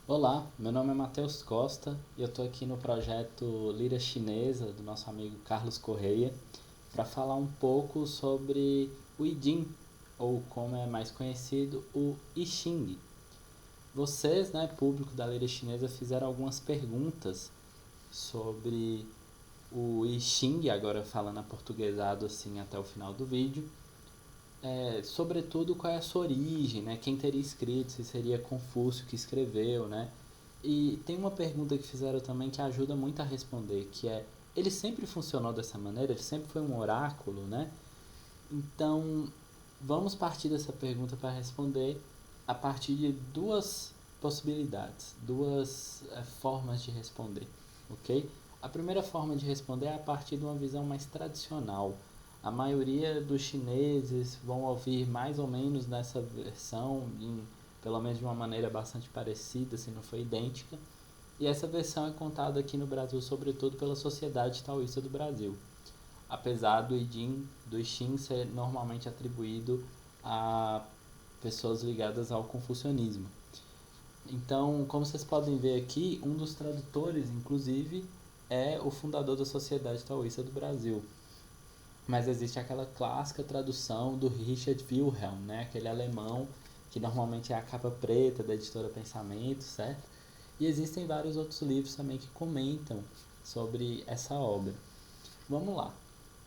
Olá, meu nome é Matheus Costa e eu estou aqui no projeto Lira Chinesa do nosso amigo Carlos Correia para falar um pouco sobre o I Ching, ou como é mais conhecido, o I Ching. Vocês, né, público da Lira Chinesa, fizeram algumas perguntas sobre o I Ching, agora falando aportuguesado assim até o final do vídeo. Sobretudo qual é a sua origem, né? Quem teria escrito, se seria Confúcio que escreveu, né? E tem uma pergunta que fizeram também que ajuda muito a responder, que é, ele sempre funcionou dessa maneira? Ele sempre foi um oráculo, né? Então, vamos partir dessa pergunta para responder a partir de duas possibilidades, duas formas de responder, ok? A primeira forma de responder é a partir de uma visão mais tradicional. A maioria dos chineses vão ouvir mais ou menos nessa versão, pelo menos de uma maneira bastante parecida, se não for idêntica. E essa versão é contada aqui no Brasil, sobretudo pela Sociedade Taoísta do Brasil, apesar do I Ching ser normalmente atribuído a pessoas ligadas ao confucionismo. Então, como vocês podem ver aqui, um dos tradutores, inclusive, é o fundador da Sociedade Taoísta do Brasil. Mas existe aquela clássica tradução do Richard Wilhelm, né? Aquele alemão que normalmente é a capa preta da editora Pensamento, certo? E existem vários outros livros também que comentam sobre essa obra. Vamos lá.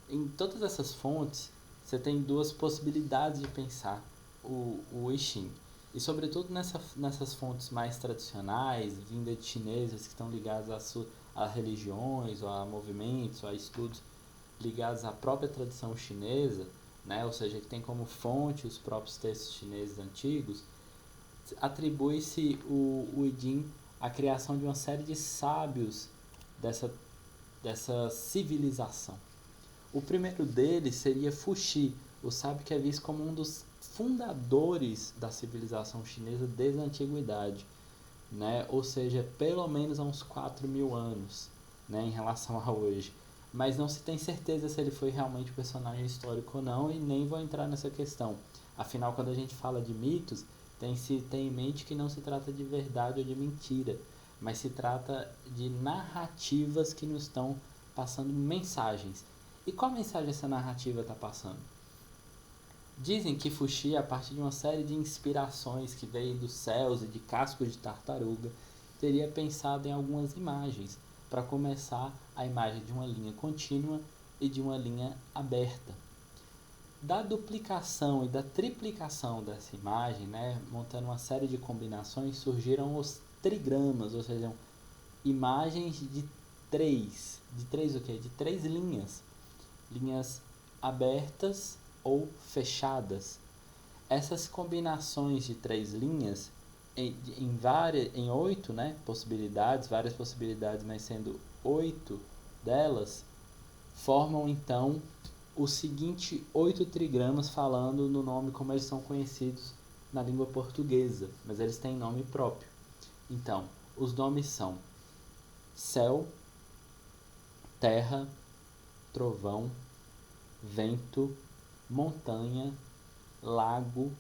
Em todas essas fontes, você tem duas possibilidades de pensar o I Ching. E sobretudo nessas fontes mais tradicionais, vindas de chineses que estão ligadas a religiões, ou a movimentos, ou a estudos ligados à própria tradição chinesa, né? Ou seja, que tem como fonte os próprios textos chineses antigos, atribui-se o I Ching à criação de uma série de sábios dessa, dessa civilização. O primeiro deles seria Fuxi, o sábio que é visto como um dos fundadores da civilização chinesa desde a antiguidade, né? Ou seja, pelo menos há uns 4.000 anos, né, em relação a hoje. Mas não se tem certeza se ele foi realmente um personagem histórico ou não, e nem vou entrar nessa questão. Afinal, quando a gente fala de mitos, tem-se tem em mente que não se trata de verdade ou de mentira, mas se trata de narrativas que nos estão passando mensagens. E qual mensagem essa narrativa está passando? Dizem que Fuxi, a partir de uma série de inspirações que veio dos céus e de cascos de tartaruga, teria pensado em algumas imagens, para começar a imagem de uma linha contínua e de uma linha aberta. Da duplicação e da triplicação dessa imagem, né, montando uma série de combinações, surgiram os trigramas, ou seja, imagens de três o quê? De três linhas, linhas abertas ou fechadas. Essas combinações de três linhas em oito, né, possibilidades, várias possibilidades, mas sendo oito delas, formam então o seguinte oito trigramas, falando no nome como eles são conhecidos na língua portuguesa, mas eles têm nome próprio. Então, os nomes são céu, terra, trovão, vento, montanha, lago,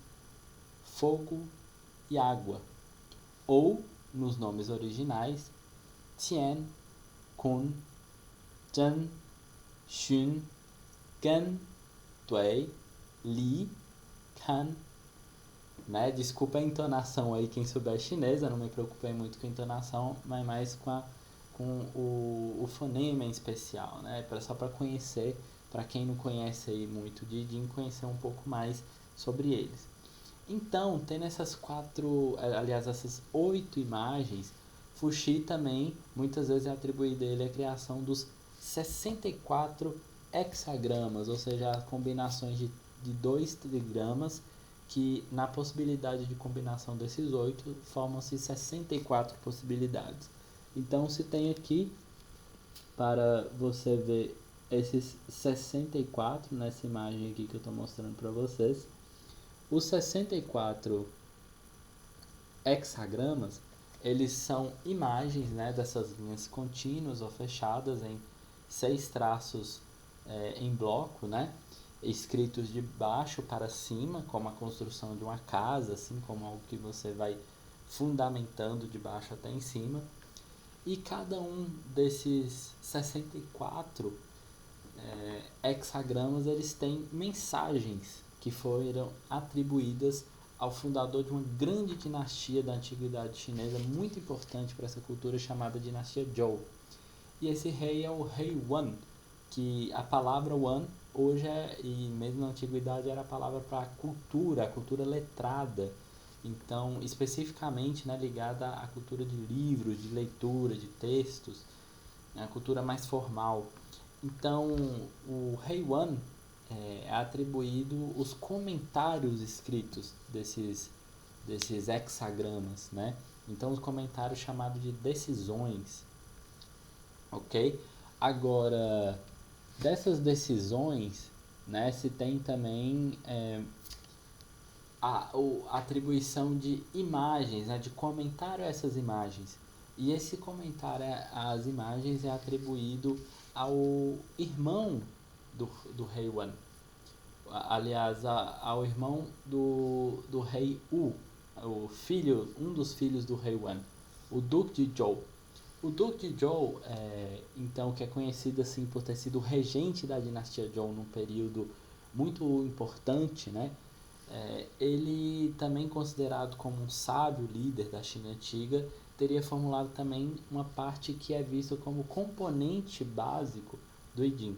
fogo e água. Ou, nos nomes originais, Tian, Kun, Zhen, Xun, Gan, Dui, Li, Kan. Né? Desculpa a entonação aí, quem souber chinês, eu não me preocupei muito com a entonação, mas mais com o fonema em especial, né? Só para conhecer, para quem não conhece aí muito de Jin, conhecer um pouco mais sobre eles. Então, tendo essas quatro, aliás, essas oito imagens, Fuxi também muitas vezes é atribuído a ele a criação dos 64 hexagramas, ou seja, as combinações de dois trigramas, que na possibilidade de combinação desses oito formam-se 64 possibilidades. Então, se tem aqui, para você ver esses 64 nessa imagem aqui que eu estou mostrando para vocês, os 64 hexagramas, eles são imagens, né, dessas linhas contínuas ou fechadas em seis traços em bloco, né, escritos de baixo para cima, como a construção de uma casa, assim como algo que você vai fundamentando de baixo até em cima. E cada um desses 64 hexagramas, eles têm mensagens que foram atribuídas ao fundador de uma grande dinastia da antiguidade chinesa, muito importante para essa cultura, chamada dinastia Zhou. E esse rei é o rei Wan, que a palavra Wan hoje e mesmo na antiguidade, era a palavra para a cultura letrada. Então, especificamente, né, ligada à cultura de livros, de leitura, de textos, né, a cultura mais formal. Então, o rei Wan é atribuído os comentários escritos desses hexagramas, né? Então, os comentários chamados de decisões, ok? Agora, dessas decisões, né, se tem também a atribuição de imagens, né, de comentário a essas imagens. E esse comentário às imagens é atribuído ao irmão do rei Wan. Aliás, ao irmão do rei Wu, um dos filhos do rei Wan, o Duque de Zhou. O Duque de Zhou, então, que é conhecido assim por ter sido regente da dinastia Zhou num período muito importante, né? Ele, também considerado como um sábio líder da China antiga, teria formulado também uma parte que é vista como componente básico do I Ching.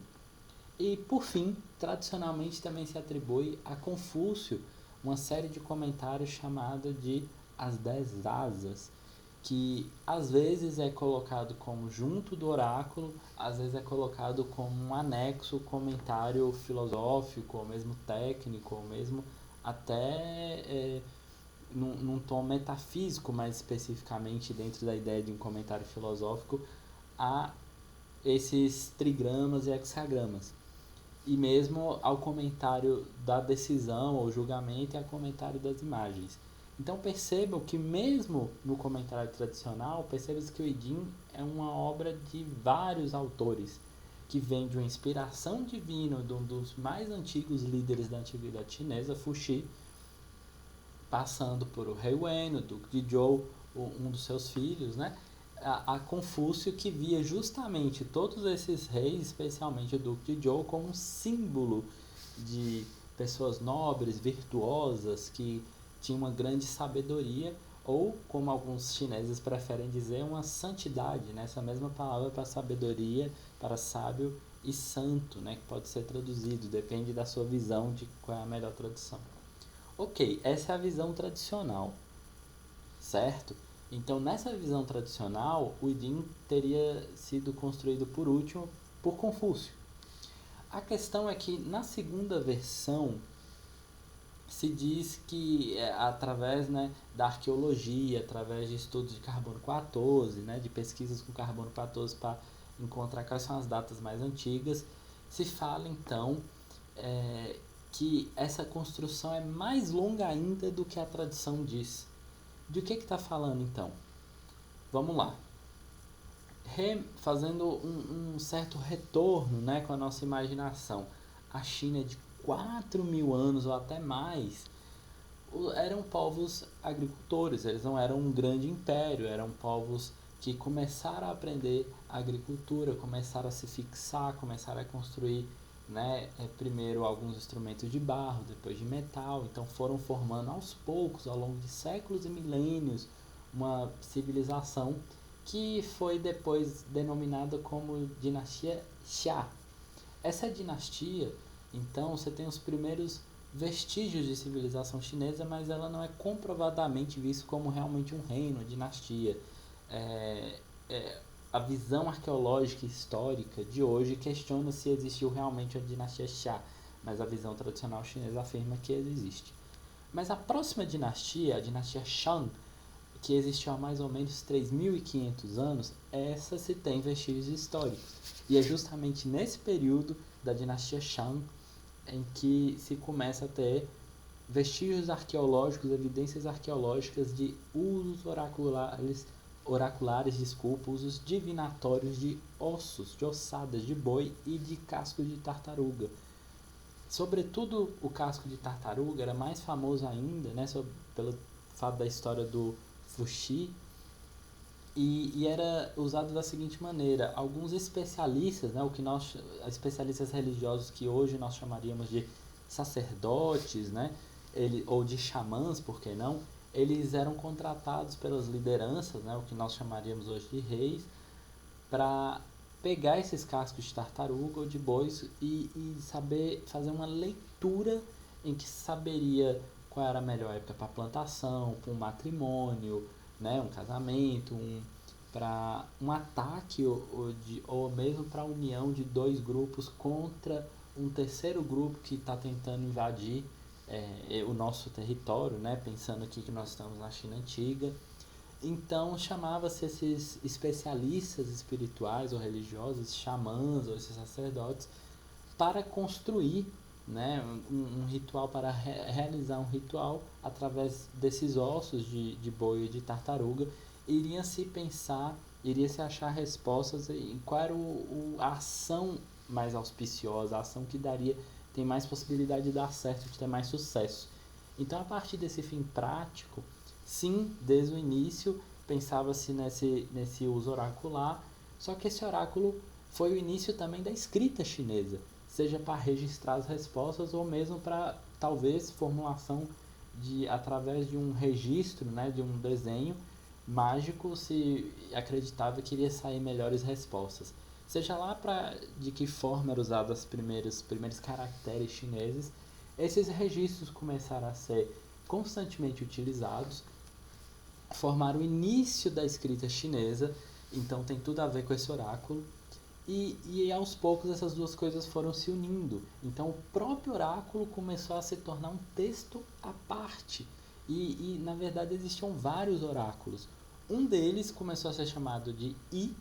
E, por fim, tradicionalmente também se atribui a Confúcio uma série de comentários chamada de As 10 Asas, que às vezes é colocado como junto do oráculo, às vezes é colocado como um anexo, comentário filosófico, ou mesmo técnico, ou mesmo até num tom metafísico, mais especificamente dentro da ideia de um comentário filosófico, a esses trigramas e hexagramas. E mesmo ao comentário da decisão ou julgamento e ao comentário das imagens. Então percebam que mesmo no comentário tradicional, percebam que o I Ching é uma obra de vários autores, que vem de uma inspiração divina de um dos mais antigos líderes da antiguidade chinesa, Fuxi, passando por o rei Wen, o Duque de Zhou, um dos seus filhos, né? A Confúcio, que via justamente todos esses reis, especialmente o Duque de Zhou, como um símbolo de pessoas nobres, virtuosas, que tinham uma grande sabedoria, ou, como alguns chineses preferem dizer, uma santidade, né? Essa mesma palavra para sabedoria, para sábio e santo, né? Que pode ser traduzido, depende da sua visão de qual é a melhor tradução. Ok, essa é a visão tradicional, certo? Então, nessa visão tradicional, o I Ching teria sido construído por último por Confúcio. A questão é que na segunda versão se diz que através, né, da arqueologia, através de estudos de carbono 14, né, de pesquisas com carbono 14 para encontrar quais são as datas mais antigas, se fala então que essa construção é mais longa ainda do que a tradição diz. De que está falando então? Vamos lá. Fazendo um certo retorno, né, com a nossa imaginação. A China é de 4.000 anos ou até mais, eram povos agricultores, eles não eram um grande império, eram povos que começaram a aprender agricultura, começaram a se fixar, começaram a construir, né, primeiro alguns instrumentos de barro, depois de metal, então foram formando aos poucos, ao longo de séculos e milênios, uma civilização que foi depois denominada como dinastia Xia. Essa dinastia, então, você tem os primeiros vestígios de civilização chinesa, mas ela não é comprovadamente vista como realmente um reino, uma dinastia. A visão arqueológica e histórica de hoje questiona se existiu realmente a dinastia Xia, mas a visão tradicional chinesa afirma que existe. Mas a próxima dinastia, a dinastia Shang, que existiu há mais ou menos 3.500 anos, essa se tem vestígios históricos. E é justamente nesse período da dinastia Shang em que se começa a ter vestígios arqueológicos, evidências arqueológicas de usos usos divinatórios de ossos, de ossadas de boi e de cascos de tartaruga. Sobretudo o casco de tartaruga era mais famoso ainda, né, pelo fato da história do Fuxi, e era usado da seguinte maneira: alguns especialistas, né, especialistas religiosos que hoje nós chamaríamos de sacerdotes, né, ou de xamãs, por que não? Eles eram contratados pelas lideranças, né, o que nós chamaríamos hoje de reis, para pegar esses cascos de tartaruga ou de bois e saber fazer uma leitura em que saberia qual era a melhor época para plantação, para um matrimônio, né, um casamento, para um ataque ou mesmo para a união de dois grupos contra um terceiro grupo que está tentando invadir o nosso território, né, pensando aqui que nós estamos na China antiga. Então chamava-se esses especialistas espirituais ou religiosos, xamãs ou esses sacerdotes, para construir, né, um ritual, para realizar um ritual através desses ossos de boi e de tartaruga. Iria se achar respostas em qual era a ação mais auspiciosa, a ação que tem mais possibilidade de dar certo, de ter mais sucesso. Então, a partir desse fim prático, sim, desde o início pensava-se nesse uso oracular, só que esse oráculo foi o início também da escrita chinesa, seja para registrar as respostas ou mesmo para, talvez, formulação através de um registro, né, de um desenho mágico, se acreditava que iria sair melhores respostas. Seja lá de que forma eram usados os primeiros caracteres chineses, esses registros começaram a ser constantemente utilizados, formaram o início da escrita chinesa, então tem tudo a ver com esse oráculo, e aos poucos essas duas coisas foram se unindo. Então o próprio oráculo começou a se tornar um texto à parte, e na verdade existiam vários oráculos. Um deles começou a ser chamado de Yi,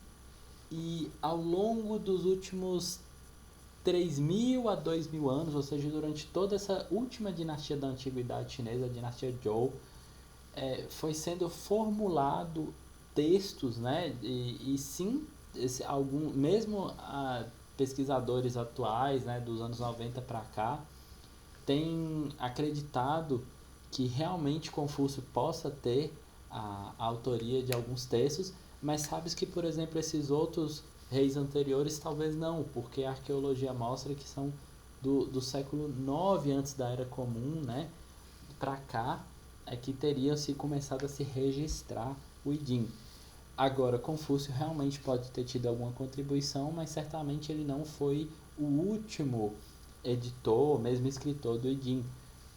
e ao longo dos últimos 3.000 a 2.000 anos, ou seja, durante toda essa última dinastia da antiguidade chinesa, a dinastia Zhou, foi sendo formulado textos, né? E sim, mesmo pesquisadores atuais, né, dos anos 90 para cá, têm acreditado que realmente Confúcio possa ter a autoria de alguns textos, mas sabes que, por exemplo, esses outros reis anteriores talvez não, porque a arqueologia mostra que são do século 9 antes da Era Comum, né, para cá, é que teria se começado a se registrar o Idim. Agora, Confúcio realmente pode ter tido alguma contribuição, mas certamente ele não foi o último editor, mesmo escritor do Idim.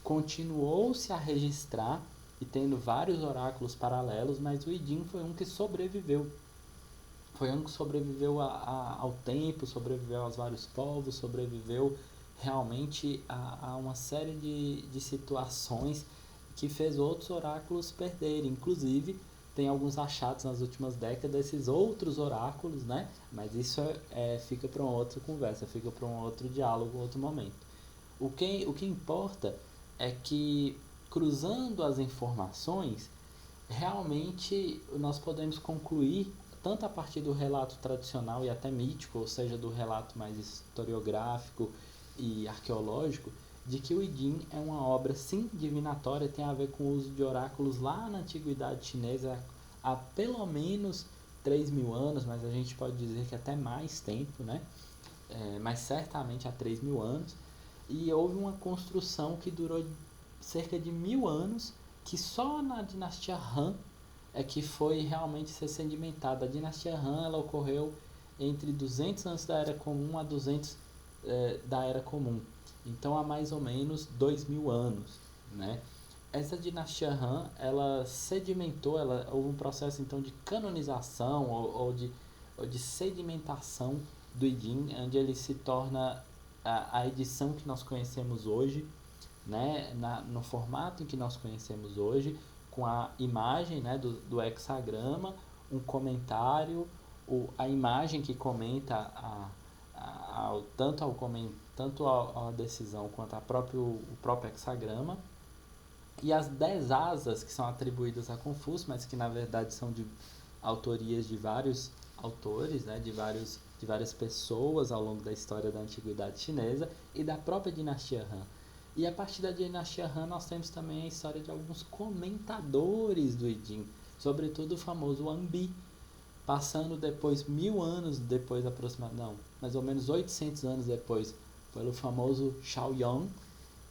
Continuou-se a registrar e tendo vários oráculos paralelos, mas o Idim foi um que sobreviveu. Foi um que sobreviveu ao tempo, sobreviveu aos vários povos, sobreviveu realmente a uma série de situações que fez outros oráculos perderem. Inclusive, tem alguns achados nas últimas décadas desses outros oráculos, né? Mas isso fica para uma outra conversa, fica para um outro diálogo, outro momento. O que importa é que, cruzando as informações, realmente nós podemos concluir, tanto a partir do relato tradicional e até mítico, ou seja, do relato mais historiográfico e arqueológico, de que o Idim é uma obra, sim, divinatória, tem a ver com o uso de oráculos lá na antiguidade chinesa há pelo menos 3.000 anos, mas a gente pode dizer que até mais tempo, né? Mas certamente há 3.000 anos, e houve uma construção que durou cerca de 1.000 anos, que só na dinastia Han é que foi realmente ser sedimentada. A dinastia Han ela ocorreu entre 200 antes da Era Comum a 200 da Era Comum. Então há mais ou menos 2.000 anos, né? Essa dinastia Han, ela sedimentou, houve um processo então de canonização ou de sedimentação do Idim, onde ele se torna a edição que nós conhecemos hoje, né, no formato em que nós conhecemos hoje, com a imagem, né, do hexagrama, um comentário, a imagem que comenta tanto a decisão quanto o próprio hexagrama, e as 10 asas que são atribuídas a Confúcio, mas que na verdade são de autorias de vários autores, né, de várias pessoas ao longo da história da antiguidade chinesa e da própria dinastia Han. E a partir da dinastia Han nós temos também a história de alguns comentadores do Idim, sobretudo o famoso Wanbi, passando depois 1000 anos depois aproximadamente, não, mais ou menos 800 anos depois, pelo famoso Shaoyang,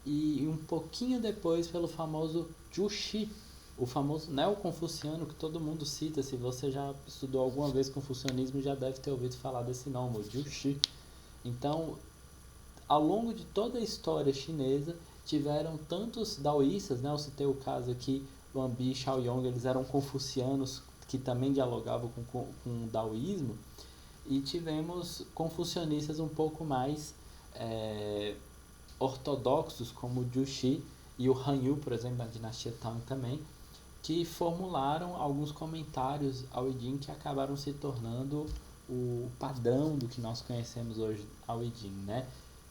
e um pouquinho depois pelo famoso Jushi, o famoso neoconfuciano que todo mundo cita. Se você já estudou alguma vez confucionismo, já deve ter ouvido falar desse nome, o Jushi. Então, ao longo de toda a história chinesa, tiveram tantos daoístas, né? Eu citei o caso aqui, Wanbi e Shaoyong, eles eram confucianos que também dialogavam com o daoísmo, e tivemos confucionistas um pouco mais ortodoxos, como o Jushi e o Hanyu, por exemplo, da dinastia Tang também, que formularam alguns comentários ao I Ching que acabaram se tornando o padrão do que nós conhecemos hoje ao I Ching, né?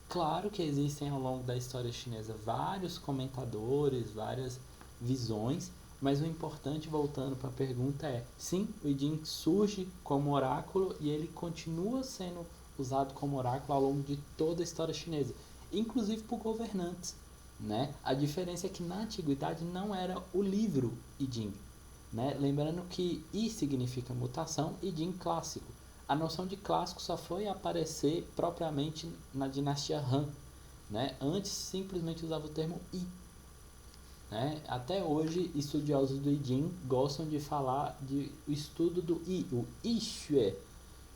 Claro que existem ao longo da história chinesa vários comentadores, várias visões, mas o importante, voltando para a pergunta, é sim, o I Ching surge como oráculo e ele continua sendo usado como oráculo ao longo de toda a história chinesa, inclusive por governantes, né? A diferença é que na antiguidade não era o livro I Ching, né? Lembrando que I significa mutação e Ching clássico. A noção de clássico só foi aparecer propriamente na dinastia Han, né? Antes simplesmente usava o termo I, né? Até hoje estudiosos do I Ching gostam de falar de o estudo do I, o I Xue,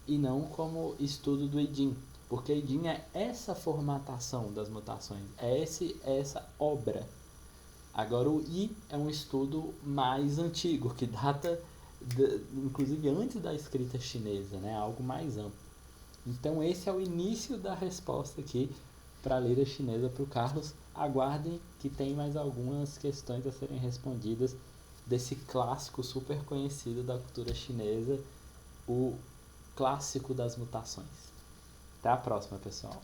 e não como estudo do I Ching, porque I Ching é essa formatação das mutações, é essa obra. Agora o I é um estudo mais antigo, que data inclusive antes da escrita chinesa, né? Algo mais amplo. Então esse é o início da resposta aqui para a lira chinesa para o Carlos. Aguardem que tem mais algumas questões a serem respondidas desse clássico super conhecido da cultura chinesa, o clássico das mutações. Até a próxima, pessoal.